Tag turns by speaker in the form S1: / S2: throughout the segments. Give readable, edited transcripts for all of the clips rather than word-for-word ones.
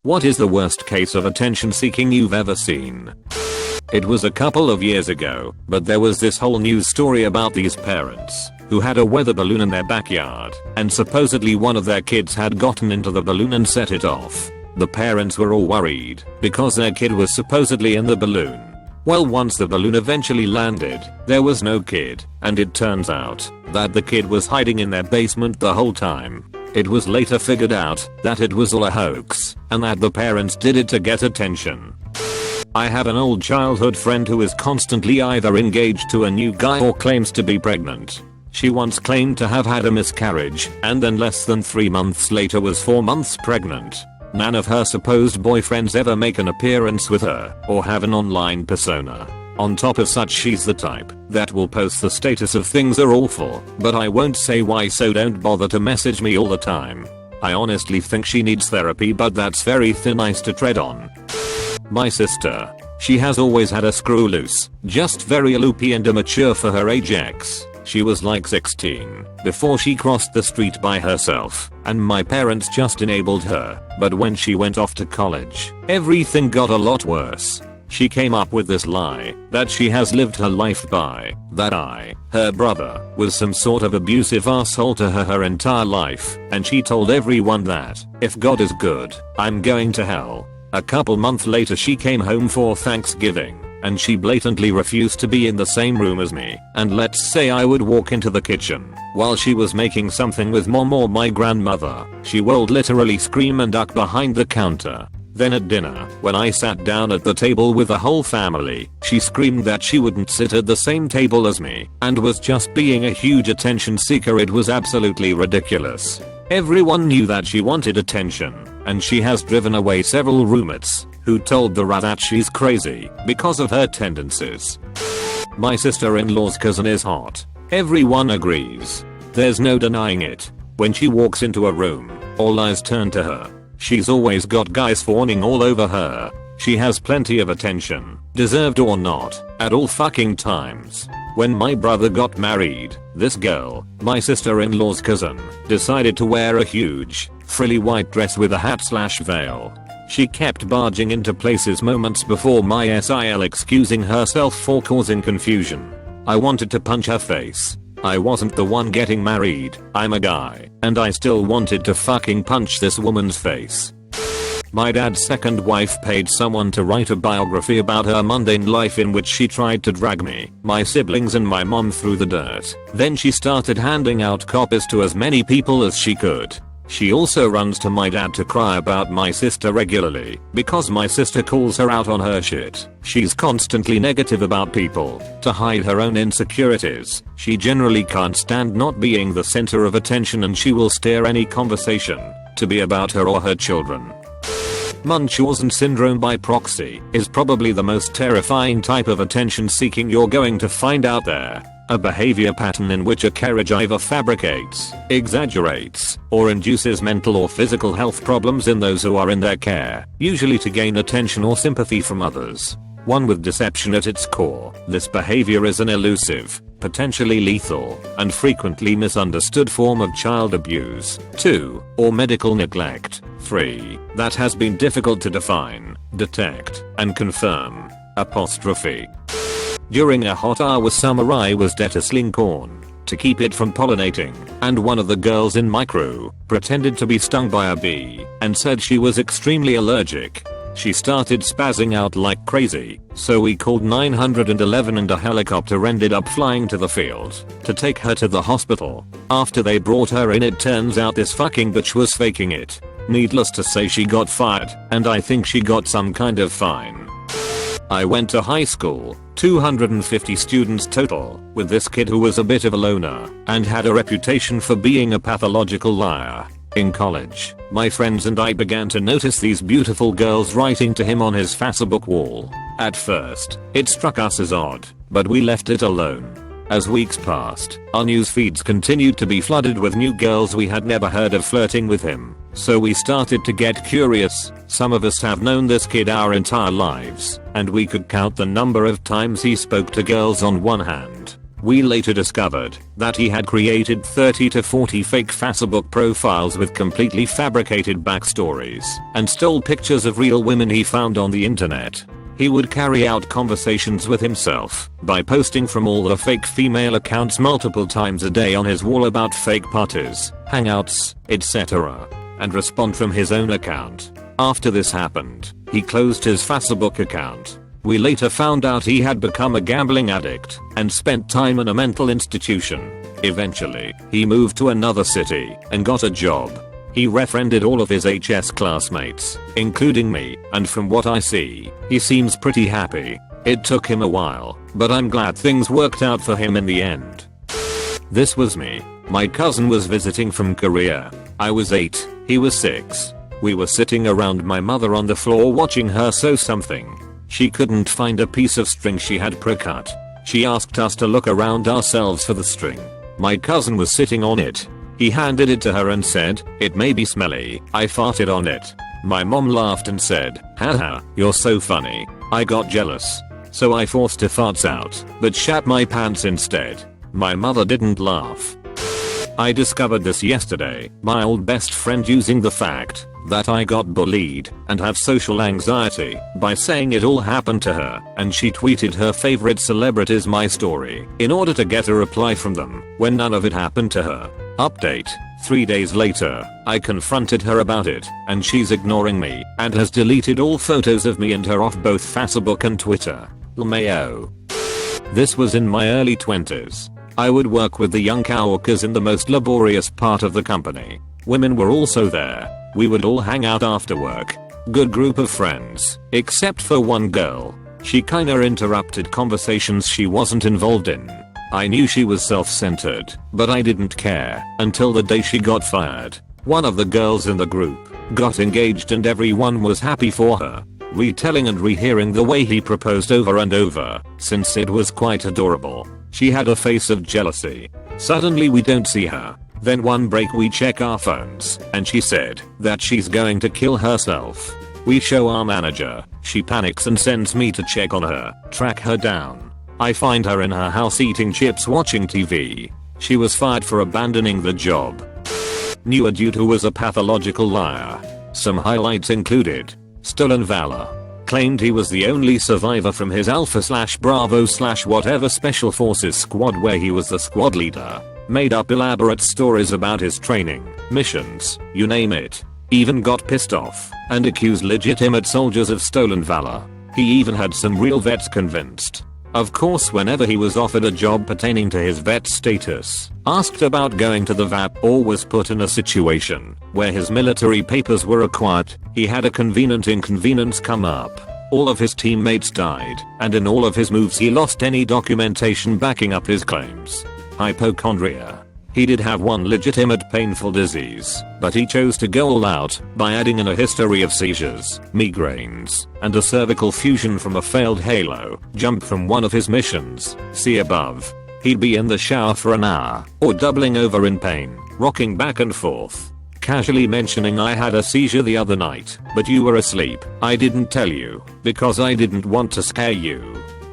S1: What is the worst case of attention seeking you've ever seen? It was a couple of years ago, but there was this whole news story about these parents who had a weather balloon in their backyard, and supposedly one of their kids had gotten into the balloon and set it off. The parents were all worried because their kid was supposedly in the balloon. Well, once the balloon eventually landed, there was no kid, and it turns out that the kid was hiding in their basement the whole time. It was later figured out that it was all a hoax, and that the parents did it to get attention. I have an old childhood friend who is constantly either engaged to a new guy or claims to be pregnant. She once claimed to have had a miscarriage, and then less than 3 months later was 4 months pregnant. None of her supposed boyfriends ever make an appearance with her, or have an online persona. On top of such, she's the type that will post the status of things are awful, but I won't say why, so don't bother to message me all the time. I honestly think she needs therapy, but that's very thin ice to tread on. My sister. She has always had a screw loose, just very loopy and immature for her age. She was like 16 before she crossed the street by herself, and my parents just enabled her. But when she went off to college, everything got a lot worse. She came up with this lie that she has lived her life by, that her brother, was some sort of abusive asshole to her entire life, and she told everyone that, if God is good, I'm going to hell. A couple months later she came home for Thanksgiving, and she blatantly refused to be in the same room as me, and let's say I would walk into the kitchen while she was making something with mom or my grandmother, she would literally scream and duck behind the counter. Then at dinner, when I sat down at the table with the whole family, she screamed that she wouldn't sit at the same table as me, and was just being a huge attention seeker. It was absolutely ridiculous. Everyone knew that she wanted attention, and she has driven away several roommates who told the rat that she's crazy because of her tendencies. My sister-in-law's cousin is hot. Everyone agrees. There's no denying it. When she walks into a room, all eyes turn to her. She's always got guys fawning all over her. She has plenty of attention, deserved or not, at all fucking times. When my brother got married, this girl, my sister-in-law's cousin, decided to wear a huge, frilly white dress with a hat/veil. She kept barging into places moments before my SIL, excusing herself for causing confusion. I wanted to punch her face. I wasn't the one getting married, I'm a guy, and I still wanted to fucking punch this woman's face. My dad's second wife paid someone to write a biography about her mundane life in which she tried to drag me, my siblings and my mom through the dirt. Then she started handing out copies to as many people as she could. She also runs to my dad to cry about my sister regularly, because my sister calls her out on her shit. She's constantly negative about people, to hide her own insecurities. She generally can't stand not being the center of attention, and she will steer any conversation to be about her or her children. Munchausen syndrome by proxy is probably the most terrifying type of attention seeking you're going to find out there. A behavior pattern in which a carriage either fabricates, exaggerates, or induces mental or physical health problems in those who are in their care, usually to gain attention or sympathy from others. One with deception at its core, this behavior is an elusive, potentially lethal, and frequently misunderstood form of child abuse. 2. Or medical neglect. 3. That has been difficult to define, detect, and confirm. Apostrophe. During a hot hour summer, I was detasseling corn to keep it from pollinating, and one of the girls in my crew pretended to be stung by a bee and said she was extremely allergic. She started spazzing out like crazy, so we called 911 and a helicopter ended up flying to the field to take her to the hospital. After they brought her in, it turns out this fucking bitch was faking it. Needless to say, she got fired, and I think she got some kind of fine. I went to high school, 250 students total, with this kid who was a bit of a loner and had a reputation for being a pathological liar. In college, my friends and I began to notice these beautiful girls writing to him on his Facebook wall. At first, it struck us as odd, but we left it alone. As weeks passed, our news feeds continued to be flooded with new girls we had never heard of flirting with him, so we started to get curious. Some of us have known this kid our entire lives, and we could count the number of times he spoke to girls on one hand. We later discovered that he had created 30 to 40 fake Facebook profiles with completely fabricated backstories and stole pictures of real women he found on the internet. He would carry out conversations with himself by posting from all the fake female accounts multiple times a day on his wall about fake parties, hangouts, etc. and respond from his own account. After this happened, he closed his Facebook account. We later found out he had become a gambling addict and spent time in a mental institution. Eventually, he moved to another city and got a job. He refriended all of his HS classmates, including me, and from what I see, he seems pretty happy. It took him a while, but I'm glad things worked out for him in the end. This was me. My cousin was visiting from Korea. I was 8, he was 6. We were sitting around my mother on the floor watching her sew something. She couldn't find a piece of string she had pre-cut. She asked us to look around ourselves for the string. My cousin was sitting on it. He handed it to her and said, "It may be smelly, I farted on it." My mom laughed and said, "Haha, you're so funny." I got jealous. So I forced her farts out, but shat my pants instead. My mother didn't laugh. I discovered this yesterday, my old best friend using the fact that I got bullied and have social anxiety by saying it all happened to her, and she tweeted her favorite celebrities my story in order to get a reply from them when none of it happened to her. Update: 3 days later, I confronted her about it and she's ignoring me and has deleted all photos of me and her off both Facebook and Twitter. LMAO. This was in my early 20s. I would work with the young coworkers in the most laborious part of the company. Women were also there. We would all hang out after work. Good group of friends, except for one girl. She kinda interrupted conversations she wasn't involved in. I knew she was self-centered, but I didn't care until the day she got fired. One of the girls in the group got engaged and everyone was happy for her. Retelling and rehearing the way he proposed over and over, since it was quite adorable. She had a face of jealousy. Suddenly we don't see her. Then one break we check our phones, and she said that she's going to kill herself. We show our manager. She panics and sends me to check on her, track her down. I find her in her house eating chips watching TV. She was fired for abandoning the job. Knew a dude who was a pathological liar. Some highlights included: stolen valor. Claimed he was the only survivor from his Alpha/Bravo/whatever special forces squad where he was the squad leader. Made up elaborate stories about his training, missions, you name it. Even got pissed off and accused legitimate soldiers of stolen valor. He even had some real vets convinced. Of course, whenever he was offered a job pertaining to his vet status, asked about going to the VAP, or was put in a situation where his military papers were required, he had a convenient inconvenience come up. All of his teammates died, and in all of his moves he lost any documentation backing up his claims. Hypochondria. He did have one legitimate painful disease, but he chose to go all out by adding in a history of seizures, migraines, and a cervical fusion from a failed Helo jump from one of his missions. See above. He'd be in the shower for an hour, or doubling over in pain, rocking back and forth, casually mentioning, "I had a seizure the other night, but you were asleep. I didn't tell you, because I didn't want to scare you."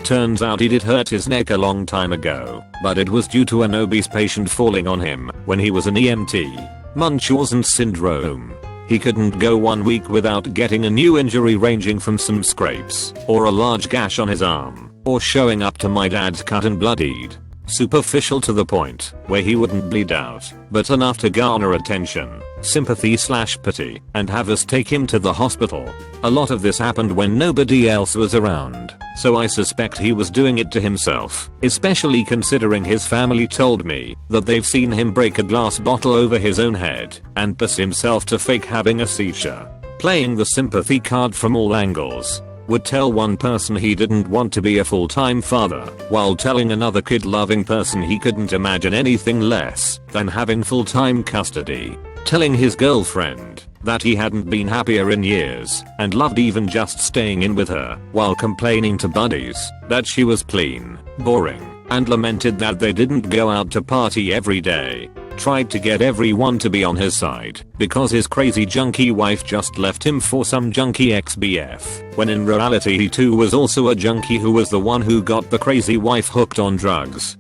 S1: Turns out he did hurt his neck a long time ago, but it was due to an obese patient falling on him when he was an EMT. Munchausen syndrome. He couldn't go 1 week without getting a new injury, ranging from some scrapes, or a large gash on his arm, or showing up to my dad's cut and bloodied. Superficial to the point where he wouldn't bleed out, but enough to garner attention, sympathy/pity, and have us take him to the hospital. A lot of this happened when nobody else was around, so I suspect he was doing it to himself, especially considering his family told me that they've seen him break a glass bottle over his own head and piss himself to fake having a seizure. Playing the sympathy card from all angles. Would tell one person he didn't want to be a full-time father, while telling another kid-loving person he couldn't imagine anything less than having full-time custody. Telling his girlfriend that he hadn't been happier in years and loved even just staying in with her, while complaining to buddies that she was plain boring, and lamented that they didn't go out to party every day. Tried to get everyone to be on his side because his crazy junkie wife just left him for some junkie ex-BF, when in reality he too was also a junkie who was the one who got the crazy wife hooked on drugs.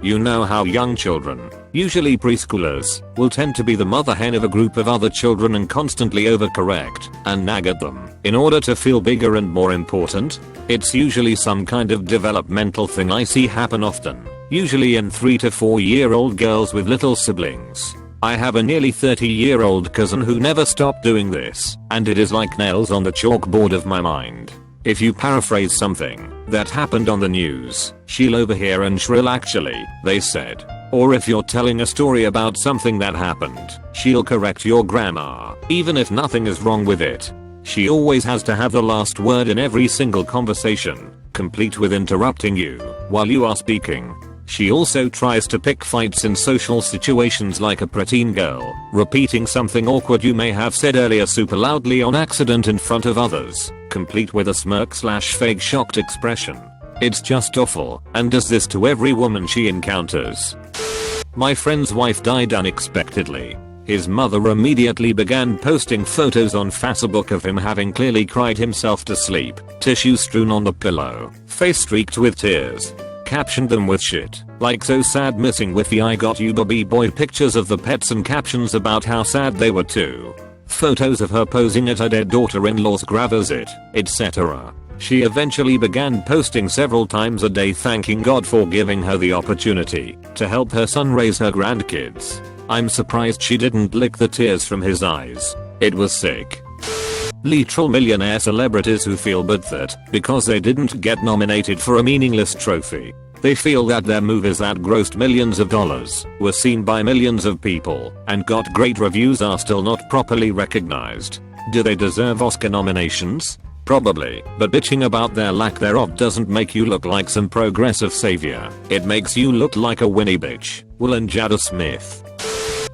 S1: You know how young children, usually preschoolers, will tend to be the mother hen of a group of other children and constantly overcorrect and nag at them in order to feel bigger and more important? It's usually some kind of developmental thing I see happen often, usually in 3 to 4-year-old girls with little siblings. I have a nearly 30-year-old cousin who never stopped doing this, and it is like nails on the chalkboard of my mind. If you paraphrase something that happened on the news, she'll overhear and shrill actually, they said. Or if you're telling a story about something that happened, she'll correct your grammar, even if nothing is wrong with it. She always has to have the last word in every single conversation, complete with interrupting you while you are speaking. She also tries to pick fights in social situations like a preteen girl, repeating something awkward you may have said earlier super loudly on accident in front of others, complete with a smirk/fake shocked expression. It's just awful, and does this to every woman she encounters. My friend's wife died unexpectedly. His mother immediately began posting photos on Facebook of him having clearly cried himself to sleep, tissue strewn on the pillow, face streaked with tears. Captioned them with shit, like so sad missing with the I got you baby boy pictures of the pets and captions about how sad they were too. Photos of her posing at her dead daughter-in-law's grave as it, etc. She eventually began posting several times a day thanking God for giving her the opportunity to help her son raise her grandkids. I'm surprised she didn't lick the tears from his eyes. It was sick. Literal millionaire celebrities who feel bad that, because they didn't get nominated for a meaningless trophy, they feel that their movies that grossed millions of dollars, were seen by millions of people, and got great reviews are still not properly recognized. Do they deserve Oscar nominations? Probably, but bitching about their lack thereof doesn't make you look like some progressive savior. It makes you look like a Winnie bitch. Will and Jada Smith.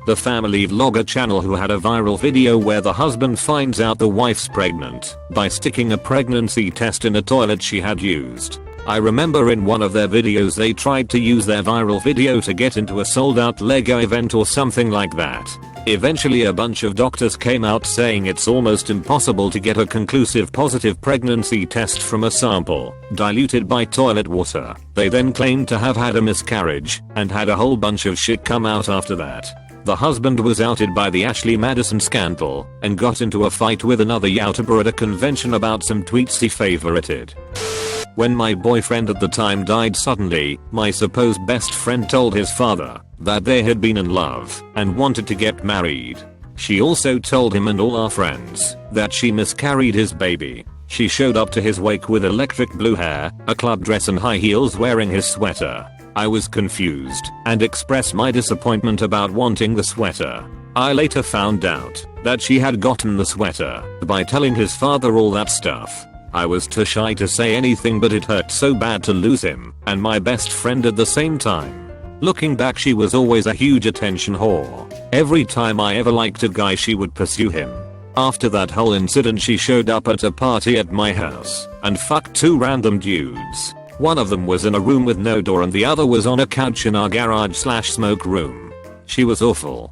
S1: The family vlogger channel who had a viral video where the husband finds out the wife's pregnant by sticking a pregnancy test in a toilet she had used. I remember in one of their videos they tried to use their viral video to get into a sold out Lego event or something like that. Eventually a bunch of doctors came out saying it's almost impossible to get a conclusive positive pregnancy test from a sample diluted by toilet water. They then claimed to have had a miscarriage and had a whole bunch of shit come out after that. The husband was outed by the Ashley Madison scandal and got into a fight with another YouTuber at a convention about some tweets he favorited. When my boyfriend at the time died suddenly, my supposed best friend told his father that they had been in love and wanted to get married. She also told him and all our friends that she miscarried his baby. She showed up to his wake with electric blue hair, a club dress and high heels wearing his sweater. I was confused and expressed my disappointment about wanting the sweater. I later found out that she had gotten the sweater by telling his father all that stuff. I was too shy to say anything, but it hurt so bad to lose him and my best friend at the same time. Looking back, she was always a huge attention whore. Every time I ever liked a guy, she would pursue him. After that whole incident, she showed up at a party at my house and fucked 2 random dudes. One of them was in a room with no door and the other was on a couch in our garage/smoke room. She was awful.